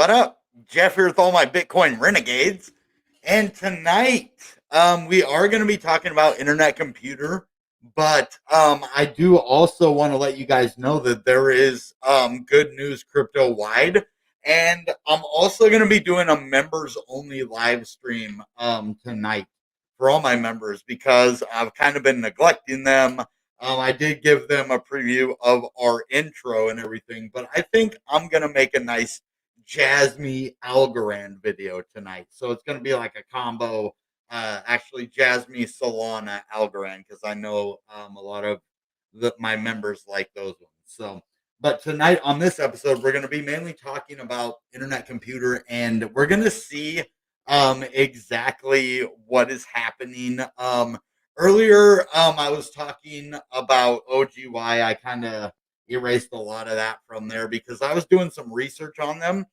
What up? Jeff here with all my Bitcoin renegades. And tonight, we are going to be talking about internet computer, but I do also want to let you guys know that there is good news crypto wide. And I'm also going to be doing a members only live stream tonight for all my members because I've kind of been neglecting them. I did give them a preview of our intro and everything, but I think I'm going to make a nice Jasmine Algorand video tonight. So it's going to be like a combo. Actually, Jasmine Solana Algorand because I know a lot of my members like those ones. So, but tonight on this episode, we're going to be mainly talking about internet computer, and we're going to see exactly what is happening. Earlier, I was talking about OGY. I kind of erased a lot of that from there because I was doing some research on them.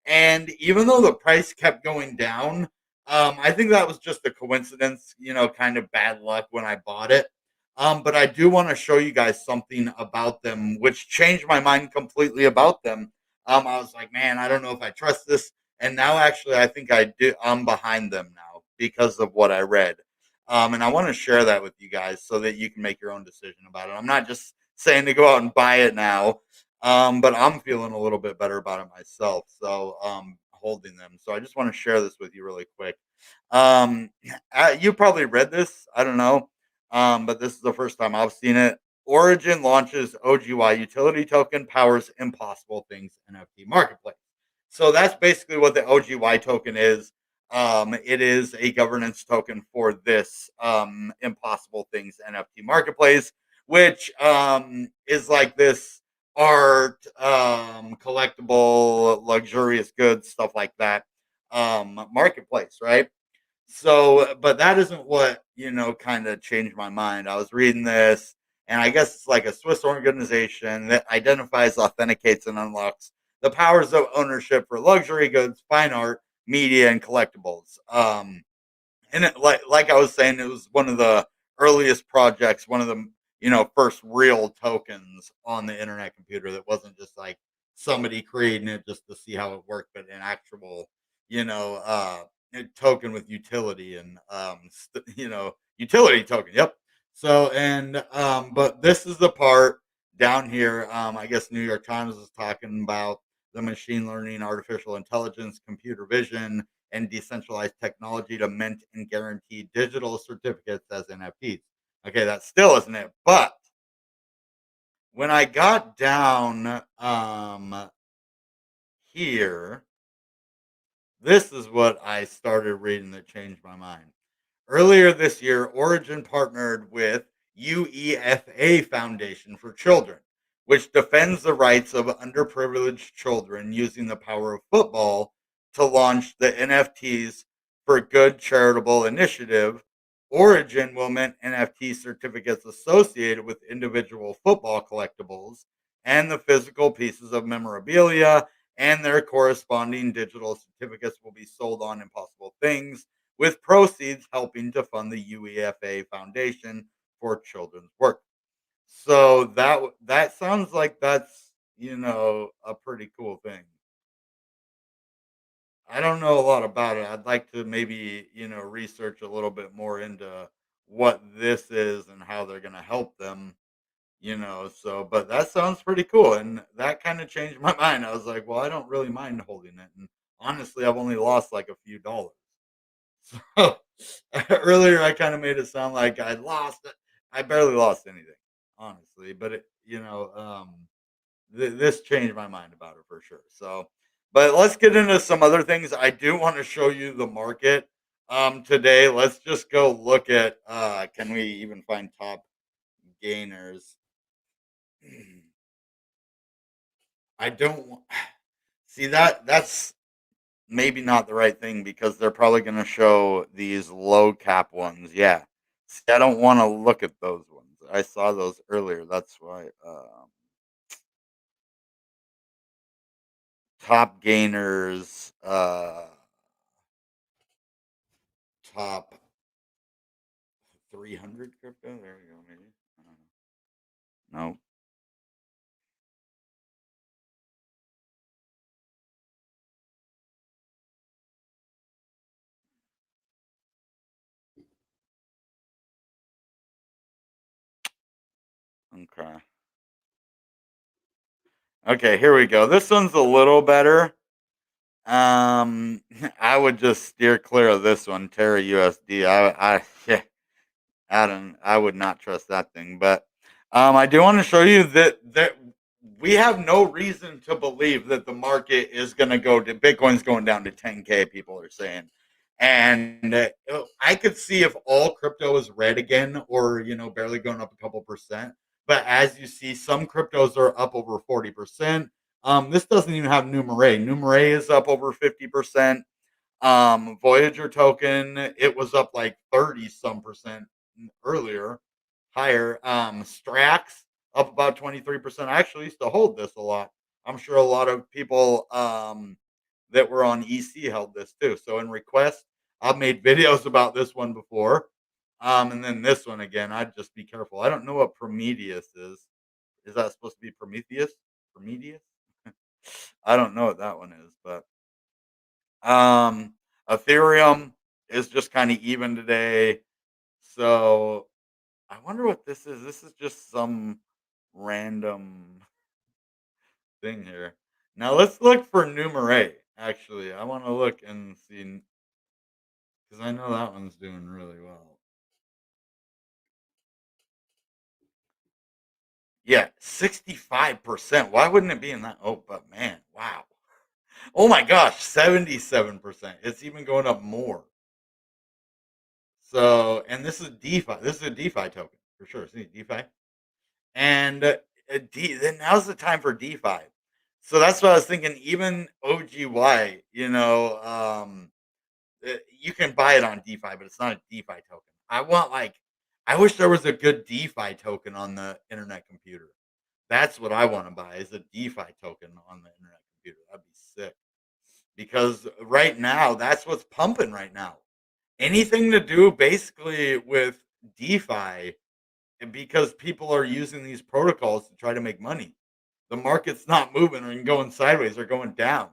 And even though the price kept going down, I think that was just a coincidence, kind of bad luck when I bought it. But I do want to show you guys something about them, which changed my mind completely about them. I was like, man, I don't know if I trust this. And now, actually, I think I do. I'm behind them now because of what I read. And I want to share that with you guys so that you can make your own decision about it. I'm not just saying to go out and buy it now, but I'm feeling a little bit better about it myself. So, holding them. So I just want to share this with you really quick. Um, you probably read this. I don't know. But this is the first time I've seen it. Origin launches OGY utility token powers impossible things NFT marketplace. So that's basically what the OGY token is. It is a governance token for this impossible things NFT marketplace, which is like this art, collectible, luxurious goods, stuff like that marketplace, right? So, but that isn't what, kind of changed my mind. I was reading this, and I guess it's like a Swiss organization that identifies, authenticates, and unlocks the powers of ownership for luxury goods, fine art, media, and collectibles. And like I was saying, it was one of the earliest projects, one of the first real tokens on the internet computer that wasn't just like somebody creating it just to see how it worked, but an actual you know token with utility and utility token. Yep. So and but this is the part down here. I guess New York Times is talking about the machine learning, artificial intelligence, computer vision, and decentralized technology to mint and guarantee digital certificates as NFTs. Okay, that still isn't it. But when I got down here, this is what I started reading that changed my mind. Earlier this year, Origin partnered with UEFA Foundation for Children, which defends the rights of underprivileged children using the power of football to launch the NFTs for Good charitable initiative. Origin will mint NFT certificates associated with individual football collectibles and the physical pieces of memorabilia, and their corresponding digital certificates will be sold on Impossible Things, with proceeds helping to fund the UEFA Foundation for Children's Work. So that sounds like that's a pretty cool thing. I don't know a lot about it. I'd like to maybe research a little bit more into what this is and how they're going to help them. So but that sounds pretty cool, and that kind of changed my mind. I was like, well, I don't really mind holding it, and honestly, I've only lost like a few dollars. So earlier, I kind of made it sound like I lost it. I barely lost anything, honestly. But this changed my mind about it for sure. So, but let's get into some other things. I do want to show you the market today. Let's just go look at. Can we even find top gainers? I don't see that. That's maybe not the right thing because they're probably going to show these low cap ones. Yeah. See, I don't want to look at those ones. I saw those earlier. That's why. Top gainers, top 300 crypto. There we go. Maybe. I don't know. No. Okay. Okay, here we go. This one's a little better. I would just steer clear of this one, Terra USD. Yeah, I would not trust that thing. But I do want to show you that we have no reason to believe that the market is going to go to Bitcoin's going down to 10K. People are saying, and I could see if all crypto is red again, or barely going up a couple percent. But as you see, some cryptos are up over 40%. This doesn't even have Numerair. Numerair is up over 50%. Voyager token, it was up like 30 some percent earlier, higher. Strax up about 23%. I actually used to hold this a lot. I'm sure a lot of people that were on EC held this too. So in request, I've made videos about this one before. And then this one again, I'd just be careful. I don't know what Prometheus is. Is that supposed to be Prometheus? Prometheus? I don't know what that one is, but um, Ethereum is just kind of even today. So I wonder what this is. This is just some random thing here. Now let's look for Numerair. Actually, I want to look and see because I know that one's doing really well. Yeah, 65%. Why wouldn't it be in that? Oh, but man, wow. Oh my gosh, 77%. It's even going up more. So, and this is DeFi. This is a DeFi token for sure. See, DeFi. And then now's the time for DeFi. So that's what I was thinking. Even OGY, you can buy it on DeFi, but it's not a DeFi token. I wish there was a good DeFi token on the internet computer. That's what I want to buy is a DeFi token on the internet computer. That'd be sick. Because right now, that's what's pumping right now. Anything to do basically with DeFi, and because people are using these protocols to try to make money. The market's not moving or going sideways or going down.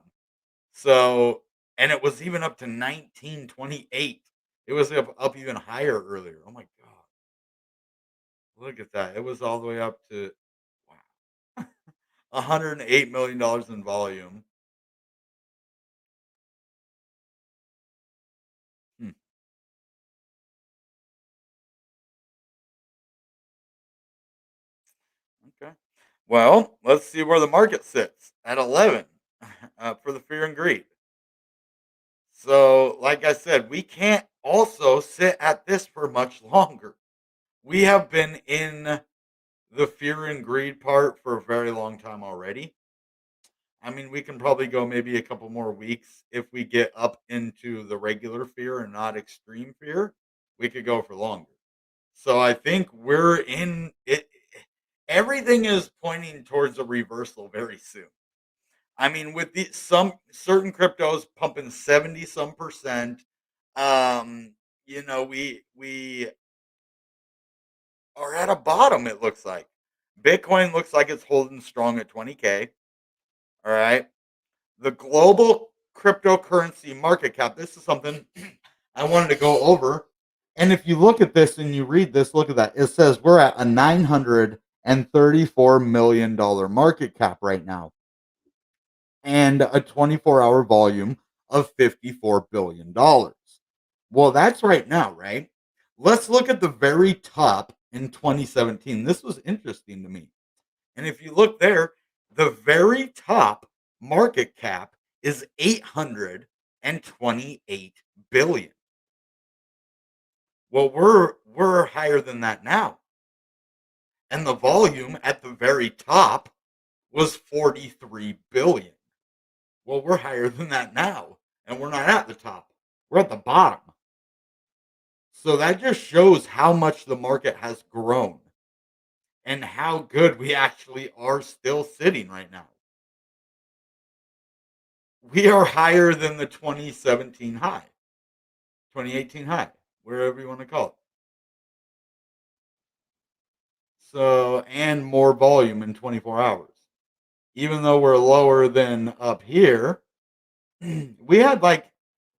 So, and it was even up to 1928. It was up even higher earlier. Oh my God. Look at that. It was all the way up to, wow, $108 million dollars in volume. Hmm, okay. Well, let's see where the market sits at 11 for the fear and greed. So, like I said, we can't also sit at this for much longer. We have been in the fear and greed part for a very long time already. I mean, we can probably go maybe a couple more weeks if we get up into the regular fear and not extreme fear. We could go for longer. So I think we're in it. Everything is pointing towards a reversal very soon. I mean, with some certain cryptos pumping 70 some percent, um, we are at a bottom. It looks like Bitcoin looks like it's holding strong at 20K. All right, the global cryptocurrency market cap. This is something I wanted to go over. And if you look at this and you read this, look at that. It says we're at a $934 million market cap right now and a 24-hour volume of $54 billion. Well, that's right now, right? Let's look at the very top in 2017. This was interesting to me. And if you look there, the very top market cap is 828 billion. Well, we're higher than that now. And the volume at the very top was 43 billion. Well, we're higher than that now, and we're not at the top. We're at the bottom. So that just shows how much the market has grown and how good we actually are still sitting right now. We are higher than the 2017 high, 2018 high, wherever you want to call it. So, and more volume in 24 hours. Even though we're lower than up here, we had like,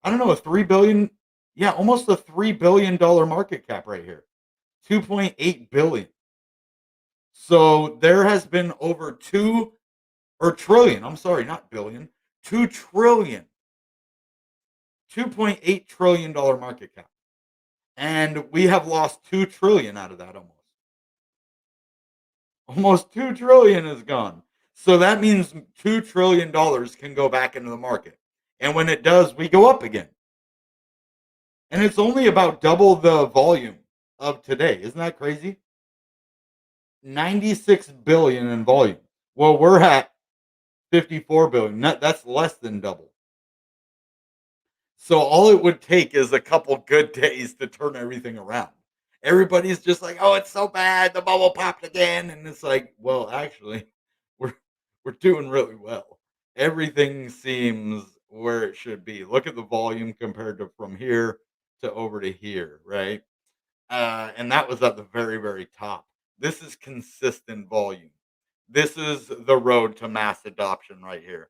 I don't know, a 3 billion, yeah, almost a $3 billion market cap right here. 2.8 billion. So there has been over 2 trillion, I'm sorry, not billion, 2 trillion, $2.8 trillion market cap. And we have lost 2 trillion out of that almost. Almost 2 trillion is gone. So that means $2 trillion can go back into the market. And when it does, we go up again. And it's only about double the volume of today. Isn't that crazy? 96 billion in volume. Well, we're at 54 billion. That's less than double. So all it would take is a couple good days to turn everything around. Everybody's just like, "Oh, it's so bad. The bubble popped again." And it's like, "Well, actually, we're we're doing really well. Everything seems where it should be. Look at the volume compared to from here to over to here, right? And that was at the very, very top. This is consistent volume. This is the road to mass adoption right here.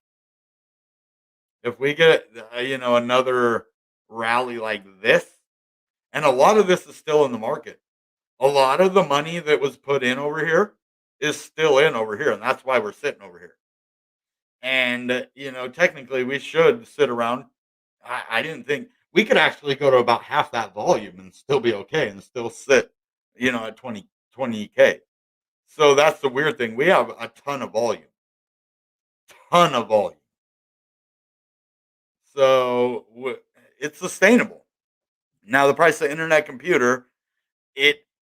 If we get, another rally like this, and a lot of this is still in the market. A lot of the money that was put in over here is still in over here, and that's why we're sitting over here. And technically, we should sit around. I didn't think we could actually go to about half that volume and still be okay, and still sit, at 20K. So that's the weird thing. We have a ton of volume. So it's sustainable. Now the price of internet computer,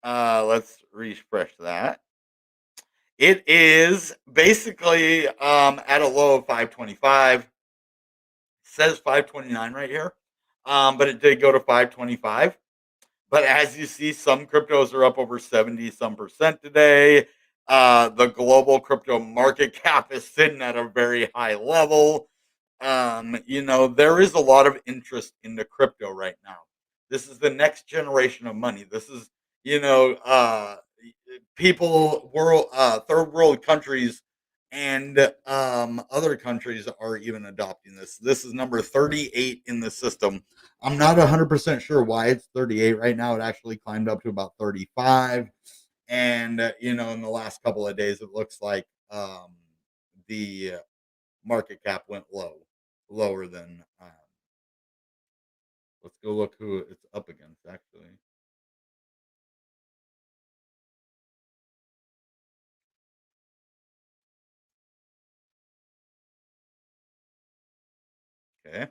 let's refresh that. It is basically at a low of 525. Says 529 right here. But it did go to 525. But as you see, some cryptos are up over 70 some percent today. The global crypto market cap is sitting at a very high level. There is a lot of interest in the crypto right now. This is the next generation of money. This is, people, third world countries and other countries are even adopting this. This is number 38 in the system. I'm not 100% sure why it's 38 right now. It actually climbed up to about 35. And, in the last couple of days, it looks like the market cap went lower than. Let's go look who it's up against, actually. Okay.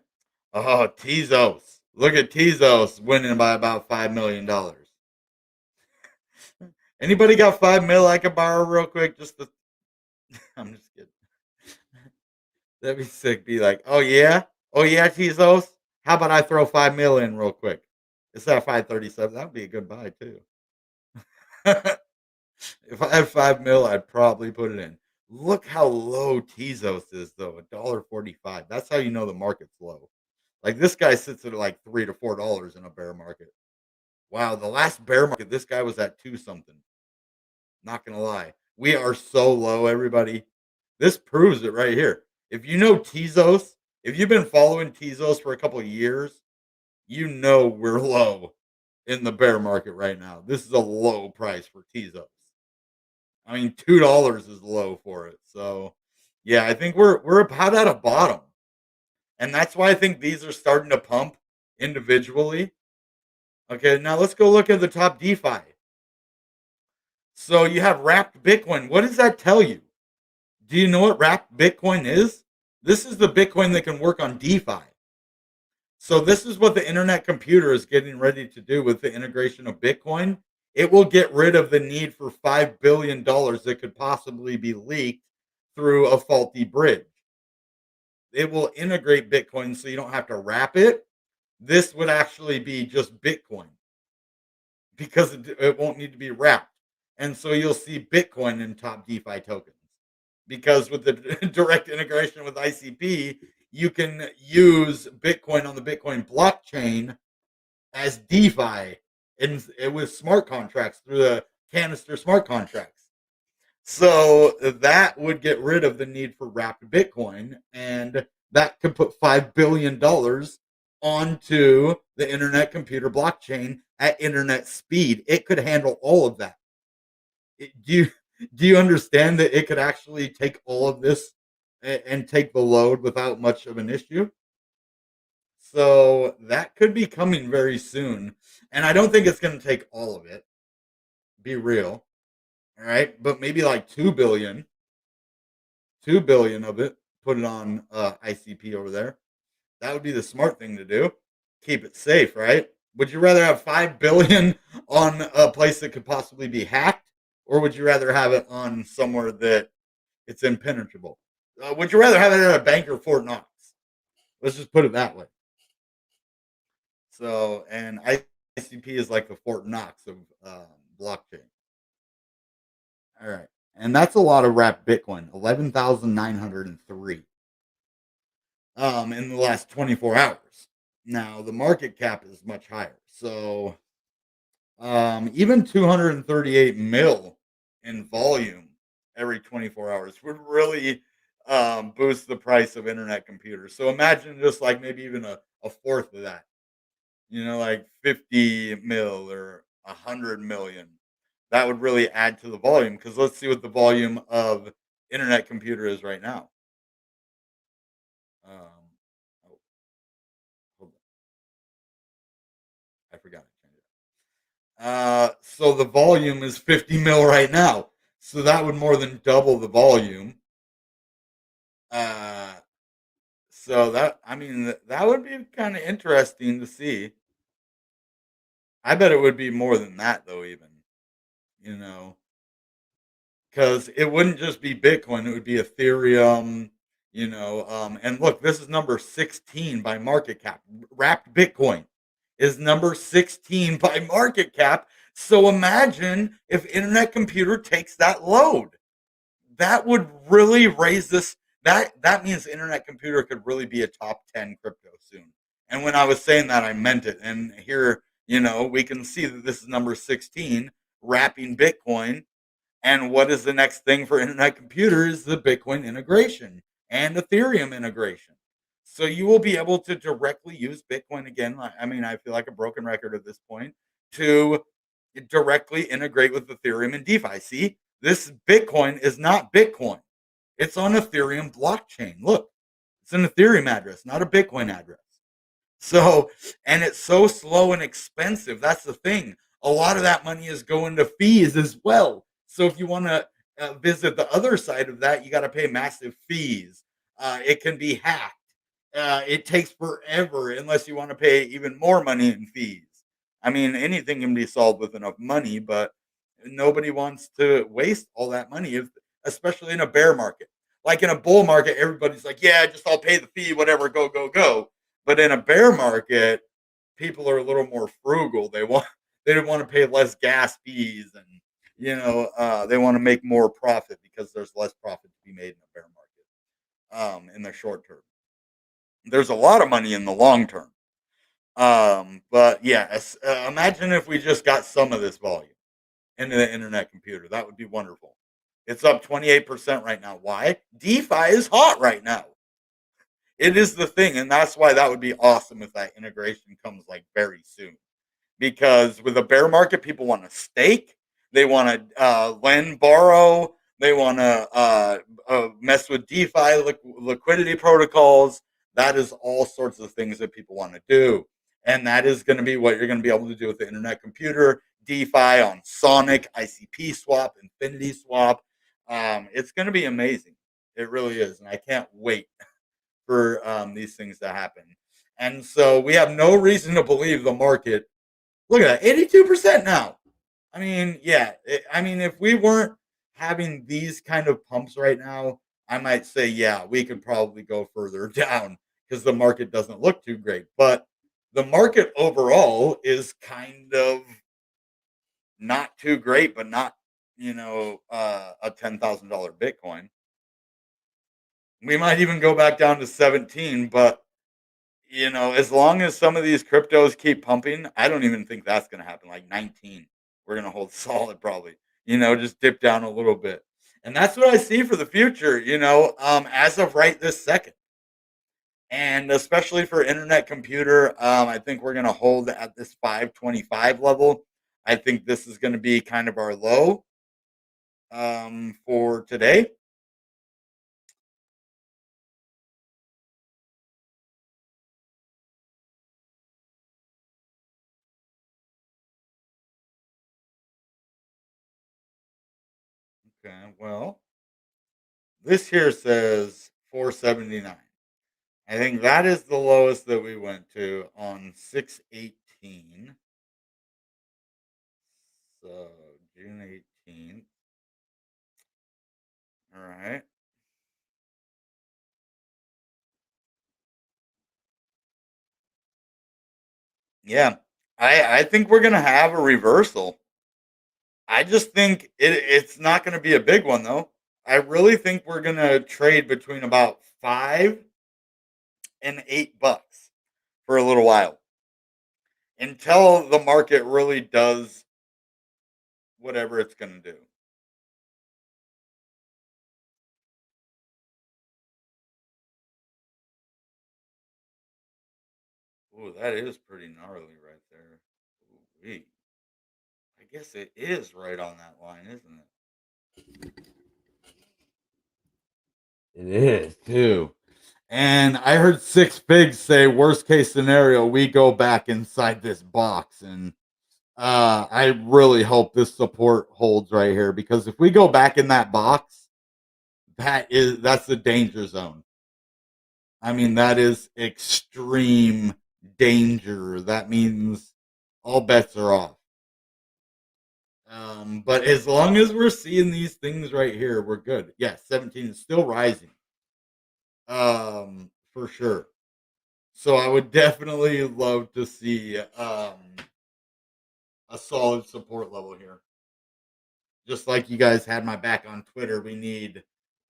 Oh, Tzos. Look at Tzos winning by about $5 million. Anybody got 5 mil I could borrow real quick? I'm just kidding. That'd be sick. Be like, oh yeah, Tzos. How about I throw 5 mil in real quick? It's at 537. That'd be a good buy too. If I had 5 mil, I'd probably put it in. Look how low Tzos is though, $1.45. That's how you know the market's low. Like this guy sits at like $3 to $4 in a bear market. Wow, the last bear market, this guy was at two something. Not gonna lie, we are so low, everybody. This proves it right here. If you know Tzos, if you've been following Tzos for a couple of years, you know we're low in the bear market right now. This is a low price for Tzos. I mean, $2 is low for it. So, yeah, I think we're about at a bottom, and that's why I think these are starting to pump individually. Okay, now let's go look at the top DeFi. So you have wrapped Bitcoin. What does that tell you? Do you know what wrapped Bitcoin is? This is the Bitcoin that can work on DeFi. So this is what the internet computer is getting ready to do with the integration of Bitcoin. It will get rid of the need for $5 billion that could possibly be leaked through a faulty bridge. It will integrate Bitcoin so you don't have to wrap it. This would actually be just Bitcoin because it won't need to be wrapped. And so you'll see Bitcoin in top DeFi tokens because with the direct integration with ICP, you can use Bitcoin on the Bitcoin blockchain as DeFi and with smart contracts through the canister smart contracts. So that would get rid of the need for wrapped Bitcoin, and that could put $5 billion onto the internet computer blockchain at internet speed. It could handle all of that. Do you understand that it could actually take all of this and take the load without much of an issue? So that could be coming very soon. And I don't think it's going to take all of it, be real. All right. But maybe like 2 billion of it, put it on ICP over there. That would be the smart thing to do. Keep it safe, right? Would you rather have 5 billion on a place that could possibly be hacked, or would you rather have it on somewhere that it's impenetrable? Would you rather have it at a bank or Fort Knox? Let's just put it that way. So, and ICP is like the Fort Knox of blockchain. All right. And that's a lot of wrapped Bitcoin, 11,903 in the last 24 hours. Now, the market cap is much higher. So, even 238 mil in volume every 24 hours would really boost the price of internet computers. So, imagine just like maybe even a fourth of that, like 50 mil or 100 million. That would really add to the volume because let's see what the volume of internet computer is right now. Um, oh, hold on. I forgot to change it. So the volume is 50 mil right now. So that would more than double the volume. Uh, so that, I mean, that would be kind of interesting to see. I bet it would be more than that, though, even, you know. Because it wouldn't just be Bitcoin, it would be Ethereum, and look, this is number 16 by market cap. Wrapped Bitcoin is number 16 by market cap. So imagine if internet computer takes that load. That would really raise this. That means internet computer could really be a top 10 crypto soon. And when I was saying that, I meant it. And here, we can see that this is number 16, wrapping Bitcoin, and what is the next thing for internet computers? The Bitcoin integration and Ethereum integration. So you will be able to directly use Bitcoin again. I mean, I feel like a broken record at this point to directly integrate with Ethereum and DeFi. See, this Bitcoin is not Bitcoin. It's on Ethereum blockchain. Look, it's an Ethereum address, not a Bitcoin address. So, and it's so slow and expensive. That's the thing. A lot of that money is going to fees as well. So, if you want to visit the other side of that, you got to pay massive fees. It can be hacked. It takes forever unless you want to pay even more money in fees. I mean, anything can be solved with enough money, but nobody wants to waste all that money, especially in a bear market. Like in a bull market, everybody's like, yeah, just I'll pay the fee, whatever, go, go, go. But in a bear market, people are a little more frugal. They want to pay less gas fees, and they want to make more profit because there's less profit to be made in a bear market. In the short term, there's a lot of money in the long term. But yeah, imagine if we just got some of this volume into the internet computer. That would be wonderful. It's up 28% right now. Why? DeFi is hot right now. It is the thing, and that's why that would be awesome if that integration comes like very soon. Because with a bear market, people want to stake, they want to lend, borrow, they want to mess with DeFi liquidity protocols. That is all sorts of things that people want to do, and that is going to be what you're going to be able to do with the internet computer. DeFi on Sonic, ICP swap, Infinity swap. It's going to be amazing. It really is, and I can't wait for these things to happen. And so we have no reason to believe the market. Look at that, 82% now. I mean, yeah. I mean, if we weren't having these kind of pumps right now, I might say, yeah, we could probably go further down because the market doesn't look too great. But the market overall is kind of not too great, but not, a $10,000 Bitcoin. We might even go back down to 17, but as long as some of these cryptos keep pumping, I don't even think that's going to happen. Like 19, we're going to hold solid probably, just dip down a little bit. And that's what I see for the future, as of right this second. And especially for internet computer, I think we're going to hold at this 525 level. I think this is going to be kind of our low. for today. Okay, well, this here says 479. I think that is the lowest that we went to on 6/18. So June 18th. All right. Yeah. I think we're gonna have a reversal. I just think it's not gonna be a big one though. I really think we're gonna trade between about 5 and $8 for a little while until the market really does whatever it's gonna do. Ooh, that is pretty gnarly right there. Ooh-wee. I guess it is right on that line, isn't it? It is too. And I heard Six Figs say, worst case scenario, we go back inside this box. And I really hope this support holds right here because if we go back in that box, that's the danger zone. I mean, that is extreme danger. That means all bets are off. But as long as we're seeing these things right here, we're good. Yeah, 17 is still rising. For sure. So I would definitely love to see a solid support level here. Just like you guys had my back on Twitter, we need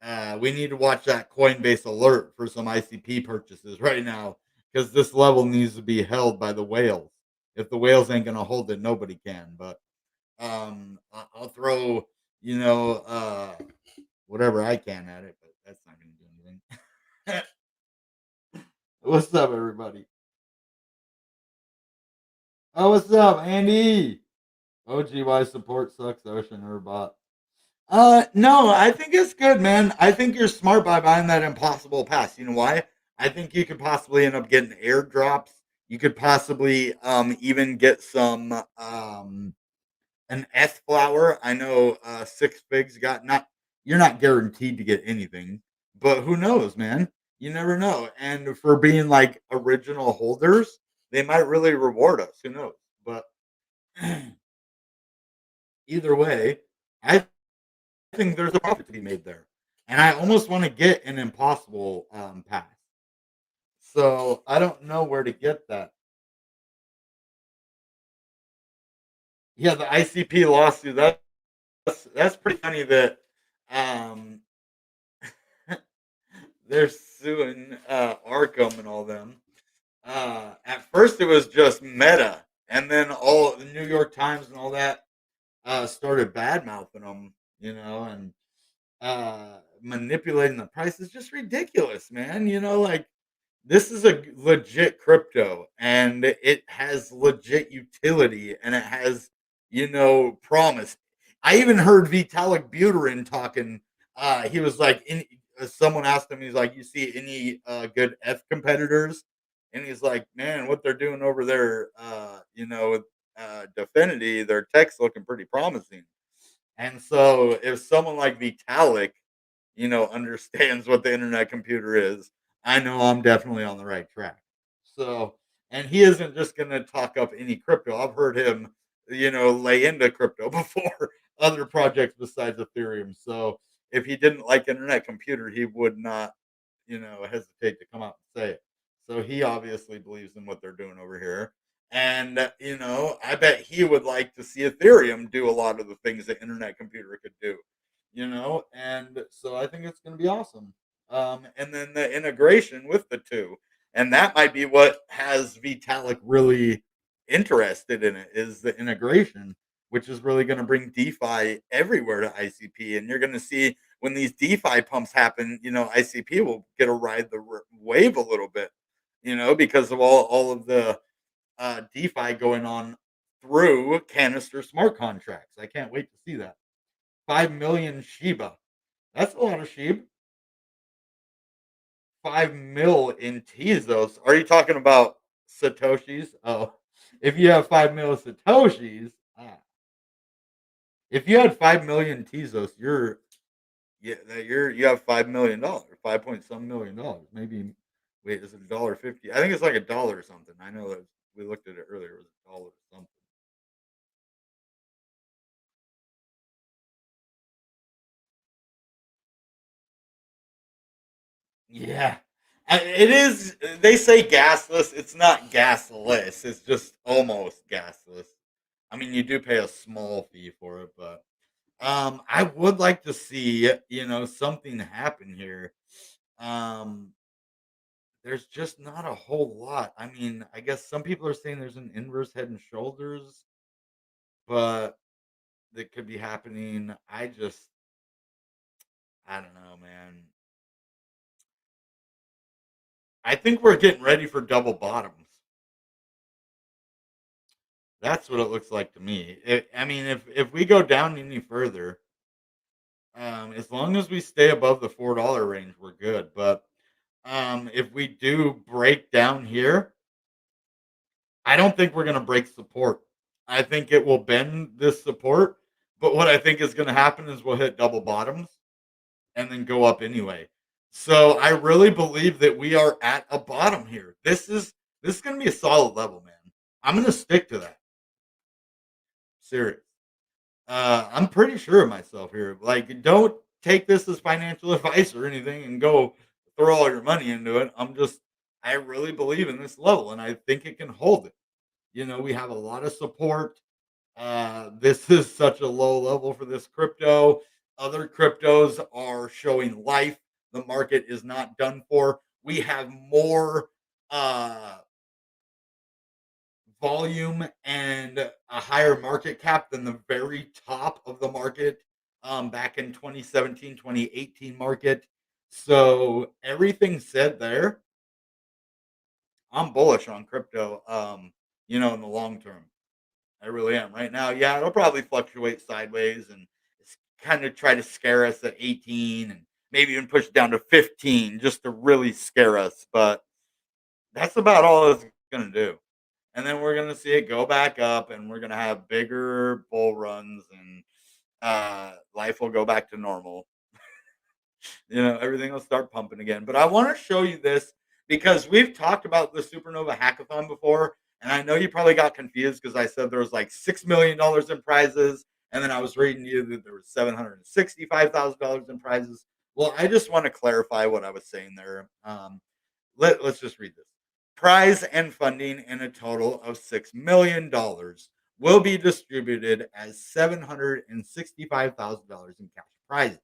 to watch that Coinbase alert for some ICP purchases right now because this level needs to be held by the whales. If the whales ain't gonna hold it, nobody can. But I'll throw whatever I can at it, but that's not gonna do anything. What's up, everybody? Oh, what's up, Andy? OGY support sucks, Ocean or bot. No, I think it's good, man. I think you're smart by buying that impossible pass. You know why? I think you could possibly end up getting airdrops. You could possibly even get some an S flower. I know Six Figs got not you're not guaranteed to get anything, but who knows, man? You never know. And for being like original holders, they might really reward us. Who knows? But either way, I think there's a profit to be made there. And I almost want to get an impossible pass. So I don't know where to get that. Yeah, the ICP lawsuit. That's pretty funny that um, they're suing Arkham and all them. At first, it was just Meta, and then all the New York Times and all that started bad mouthing them. And manipulating the price is just ridiculous, man. Like this is a legit crypto and it has legit utility and it has, promise. I even heard Vitalik Buterin talking. He was like, someone asked him, he's like, you see any good F competitors? And he's like, man, what they're doing over there, with Definity, their tech's looking pretty promising. And so if someone like Vitalik, understands what the internet computer is, I know I'm definitely on the right track. So, and he isn't just going to talk up any crypto. I've heard him, lay into crypto before other projects besides Ethereum. So, if he didn't like internet computer, he would not, hesitate to come out and say it. So, he obviously believes in what they're doing over here. And, I bet he would like to see Ethereum do a lot of the things the internet computer could do, and so I think it's going to be awesome. And then the integration with the two, and that might be what has Vitalik really interested in it is the integration, which is really going to bring DeFi everywhere to ICP. And you're going to see when these DeFi pumps happen, ICP will get to ride the wave a little bit, because of all of the DeFi going on through canister smart contracts. I can't wait to see that. 5 million Shiba. That's a lot of sheep. 5 mil in Tzos. Are you talking about Satoshis? Oh, if you have 5 mil Satoshis, if you had 5 million Tzos, you have $5 million, 5 point some $1 million. Maybe wait, is it $1.50? I think it's like $1 or something. I know that we looked at it earlier. It was $1 or something. Yeah. It is. They say gasless. It's not gasless. It's just almost gasless. I mean, you do pay a small fee for it, but I would like to see something happen here. Um, there's just not a whole lot. I mean, I guess some people are saying there's an inverse Head and Shoulders, but that could be happening. I don't know, man. I think we're getting ready for double bottoms. That's what it looks like to me. I mean, if we go down any further, as long as we stay above the $4 range, we're good. But if we do break down here, I don't think we're going to break support. I think it will bend this support. But what I think is going to happen is we'll hit double bottoms and then go up anyway. So I really believe that we are at a bottom here. This is going to be a solid level, man. I'm going to stick to that. Serious. I'm pretty sure of myself here. Like, don't take this as financial advice or anything and go throw all your money into it. I really believe in this level and I think it can hold it. We have a lot of support. This is such a low level for this crypto. Other cryptos are showing life. The market is not done for. We have more uh, volume and a higher market cap than the very top of the market back in 2017, 2018 market. So everything said there, I'm bullish on crypto, in the long term. I really am. Right now, yeah, it'll probably fluctuate sideways and kind of try to scare us at 18 and maybe even push it down to 15 just to really scare us. But that's about all it's going to do. And then we're going to see it go back up and we're going to have bigger bull runs and life will go back to normal. Everything will start pumping again. But I want to show you this because we've talked about the Supernova Hackathon before, and I know you probably got confused because I said there was like $6 million in prizes, and then I was reading you that there was $765,000 in prizes. Well, I just want to clarify what I was saying there. Let's just read this. Prize and funding in a total of $6 million will be distributed as $765,000 in cash prizes,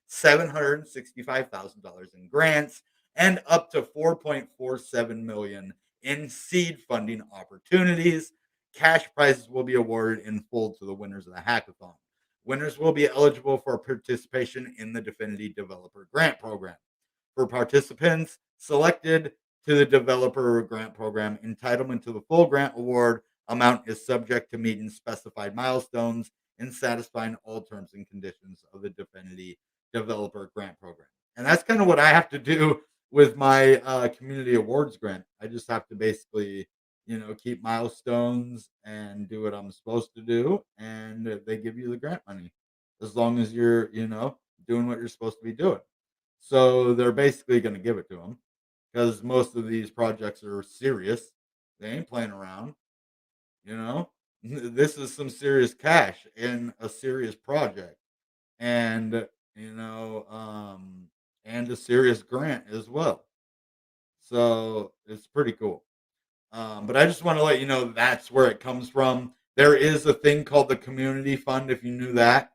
$765,000 in grants, and up to 4.47 million in seed funding opportunities. Cash prizes will be awarded in full to the winners of the hackathon. Winners will be eligible for participation in the Definitely Developer Grant Program. For participants selected to the Developer Grant Program, entitlement to the full grant award amount is subject to meeting specified milestones and satisfying all terms and conditions of the Definity Developer Grant Program. And that's kind of what I have to do with my community awards grant. I just have to basically, keep milestones and do what I'm supposed to do, and they give you the grant money as long as you're, doing what you're supposed to be doing. So they're basically going to give it to them because most of these projects are serious. They ain't playing around, you know. This is some serious cash in a serious project, and you know, and a serious grant as well. So it's pretty cool. But I just want to let you know that's where it comes from. There is a thing called the community fund, if you knew that,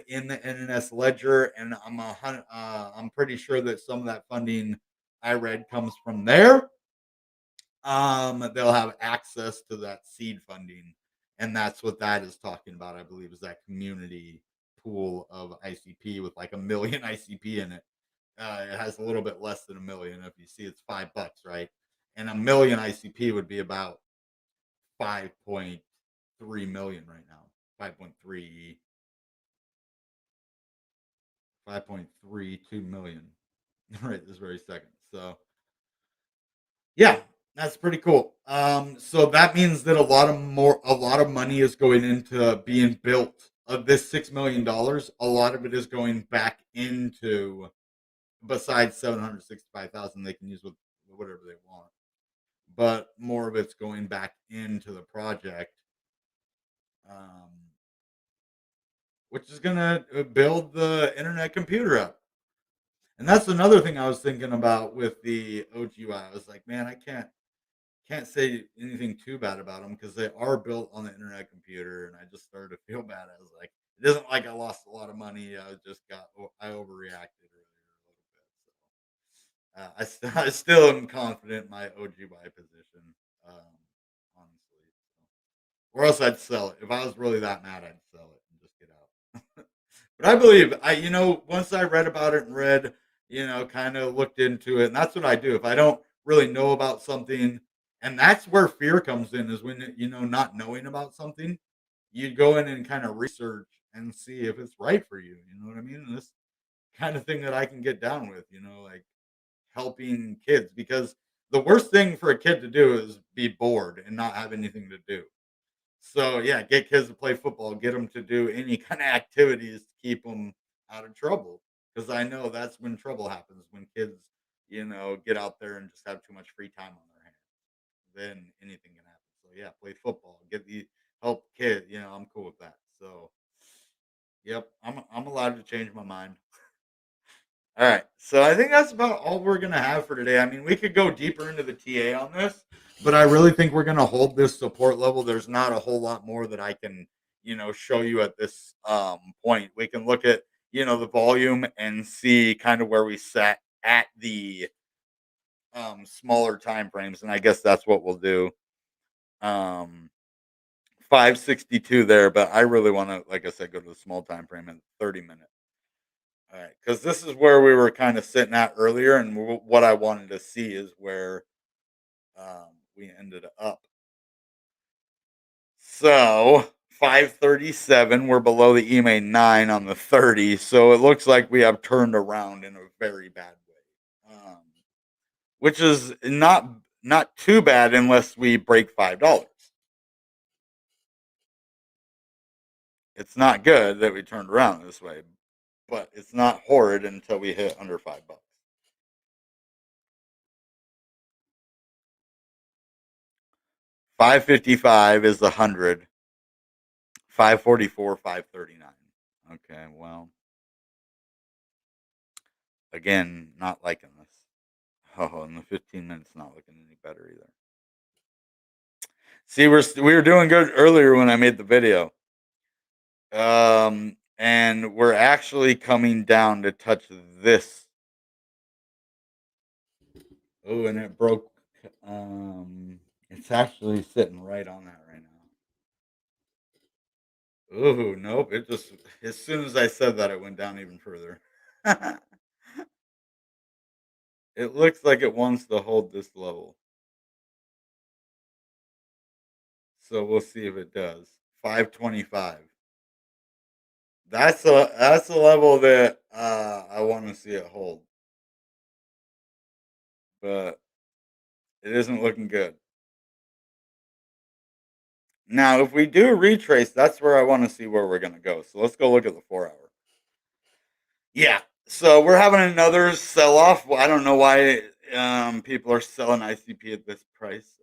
in the NNS ledger, and I'm pretty sure that some of that funding I read comes from there. They'll have access to that seed funding, and that's what that is talking about. I believe is that community pool of ICP with like a million ICP in it. It has a little bit less than a million. If you see, it's $5, right? And a million ICP would be about 5.3 million right now. 5.3. 5.32 million right this very second. So yeah, that's pretty cool. So that means that a lot of money is going into being built. Of this $6 million, a lot of it is going back into, besides 765,000 they can use with whatever they want, but more of it's going back into the project, um, which is gonna build the internet computer up. And that's another thing I was thinking about with the OGY. I was like, man, I can't say anything too bad about them because they are built on the internet computer, and I just started to feel bad. I was like, it isn't like I lost a lot of money. I overreacted earlier a little bit. So I still am confident in my OGY position, honestly. Or else I'd sell it. If I was really that mad, I'd sell it and just get out. But I believe once I read about it and read, kind of looked into it, and that's what I do. If I don't really know about something, and that's where fear comes in, is when not knowing about something, you go in and kind of research and see if it's right for you. You know what I mean? And this kind of thing that I can get down with, like helping kids, because the worst thing for a kid to do is be bored and not have anything to do. So yeah, get kids to play football, get them to do any kind of activities to keep them out of trouble. Because I know that's when trouble happens, when kids, get out there and just have too much free time on their hands. Then anything can happen. So yeah, play football, help kid. I'm cool with that. So yep, I'm allowed to change my mind. All right. So I think that's about all we're going to have for today. I mean, we could go deeper into the TA on this, but I really think we're going to hold this support level. There's not a whole lot more that I can, show you at this point. We can look at, the volume and see kind of where we sat at the smaller time frames. And I guess that's what we'll do. 562 there, but I really want to, like I said, go to the small time frame in 30 minutes. All right, because this is where we were kind of sitting at earlier, and what I wanted to see is where we ended up. So 537, we're below the EMA 9 on the 30, so it looks like we have turned around in a very bad way, which is not too bad unless we break $5. It's not good that we turned around this way, but it's not horrid until we hit under $5. 555 is 100. 544, 539. Okay, well, again, not liking this. Oh, and the 15 minutes not looking any better either. See, we were doing good earlier when I made the video. And we're actually coming down to touch this. Oh, and it broke. It's actually sitting right on that right now. Oh, nope. It just, as soon as I said that, it went down even further. It looks like it wants to hold this level. So we'll see if it does. 525. That's a level that I want to see it hold, but it isn't looking good. Now, if we do a retrace, that's where I want to see where we're gonna go. So let's go look at the 4 hour. Yeah. So we're having another sell off. Well, I don't know why people are selling ICP at this price.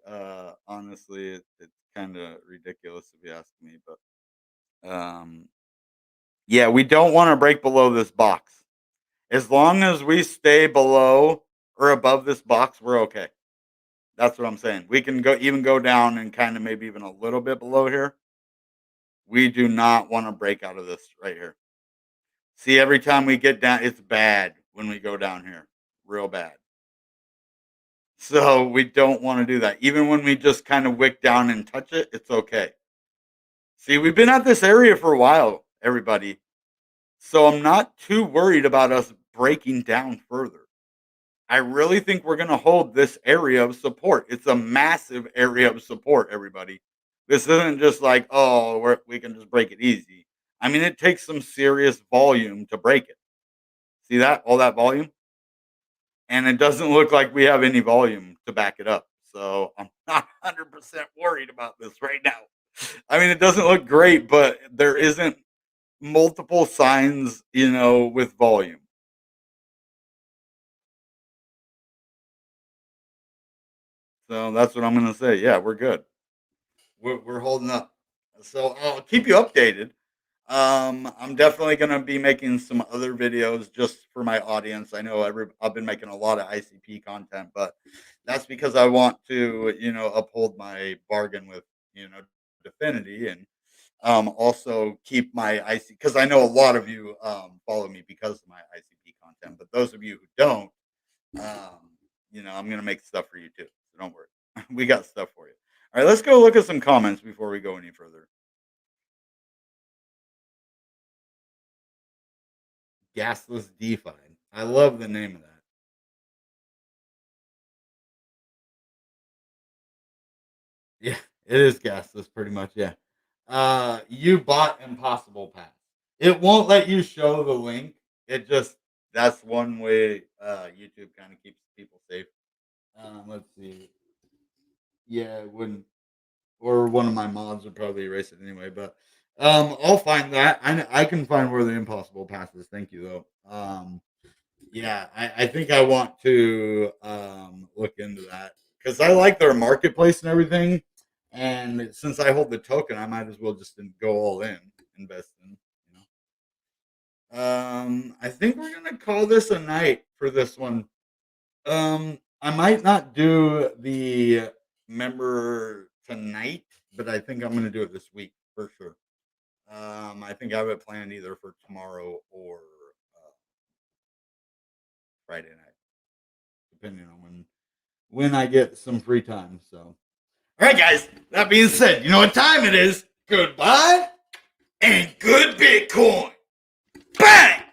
Honestly, it's kind of ridiculous if you ask me. But yeah, we don't want to break below this box. As long as we stay below or above this box, we're okay. That's what I'm saying. We can go down and kind of maybe even a little bit below here. We do not want to break out of this right here. See, every time we get down, it's bad when we go down here. Real bad. So we don't want to do that. Even when we just kind of wick down and touch it, it's okay. See, we've been at this area for a while, everybody. So I'm not too worried about us breaking down further. I really think we're going to hold this area of support. It's a massive area of support, everybody. This isn't just like, oh, we can just break it easy. I mean, it takes some serious volume to break it. See that? All that volume? And it doesn't look like we have any volume to back it up. So I'm not 100% worried about this right now. I mean, it doesn't look great, but there isn't multiple signs, with volume. So that's what I'm going to say. Yeah, we're good. We're holding up. So I'll keep you updated. I'm definitely going to be making some other videos just for my audience. I know I've been making a lot of ICP content, but that's because I want to, uphold my bargain with, Definity, and also keep my IC, because I know a lot of you follow me because of my ICP content, but those of you who don't, I'm gonna make stuff for you too. So don't worry, we got stuff for you. All right, let's go look at some comments before we go any further. Gasless DeFi. I love the name of that. Yeah, it is gasless, pretty much. Yeah. You bought Impossible Pass. It won't let you show the link. It just That's one way YouTube kind of keeps people safe. Let's see. Yeah, it wouldn't, or one of my mods would probably erase it anyway. But I'll find that. I can find where the Impossible Pass is. Thank you though. Yeah, I think I want to look into that because I like their marketplace and everything. And since I hold the token, I might as well just go all in, invest in. I think we're gonna call this a night for this one. I might not do the member tonight, but I think I'm gonna do it this week for sure. I think I have it planned either for tomorrow or Friday night, depending on when I get some free time. So, all right, guys. That being said, you know what time it is? Goodbye and good Bitcoin. Bang!